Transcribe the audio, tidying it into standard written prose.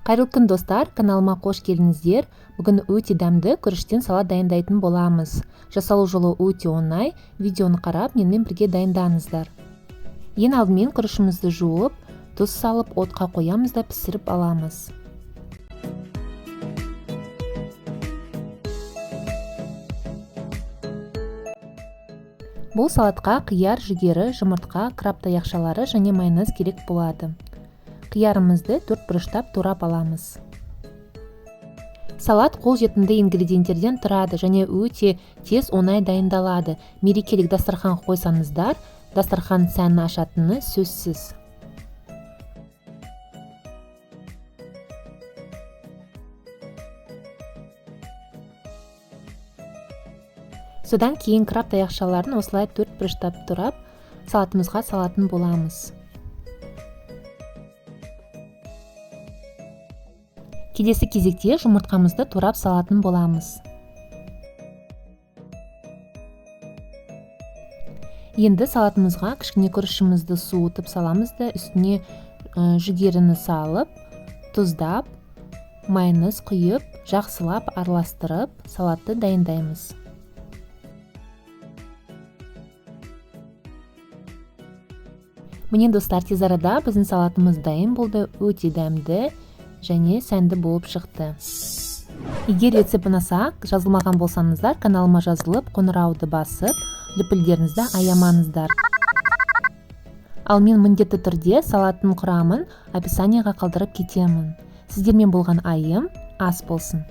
Кайрылуу күн достар, каналыма кош келиңиздер. Бүгүн өтө дамдуу күрүчтөн салат дайындайтын боламыз. Жасалуу жолу өтө оңай. Видеону карап, менен бирге дайындаңыздар. Эң алдымен күрүчүбүздү жууп, туз салып, отко коебуз да пиширип аламыз. Бул салатка кыяр, жүгөрү, жумуртка, краб таякчалары жана майонез керек болот. Кыярымызды 4 буручтап турап аламыз. Салат кол жетимдүү ингредиенттерден турат жана өтө тез оңай дайындалат. Мерекелик дастархан койсоңуздар, дастархан саны ашатыны сөзсүз. Содан кийин краб таякчаларын осулай 4 буручтап турап, салатыбызга салатын боламыз. Келесі кезекте жумурткамызды турап салатын боламыз. Енді салатымызга кичине күрүчүбүздү суутуп саламыз да, үстүнө жүгөрүнү салып, туздап, майонез куюп, жакшылап аралаштырып, салатты дайындайбыз. Міне достар, тез арада биздин салатыбыз дайын болду, өтө дамдуу және сәнді болып шықты. Егер рецепт ұнаса, жазылмаған болсаңыздар, каналыма жазылып, қоңырауды басып, лүпілдеріңізді аямаңыздар. Ал мен міндетті түрде салаттың құрамын описанияға қалдырып кетемін. Сіздермен болған айым ас болсын.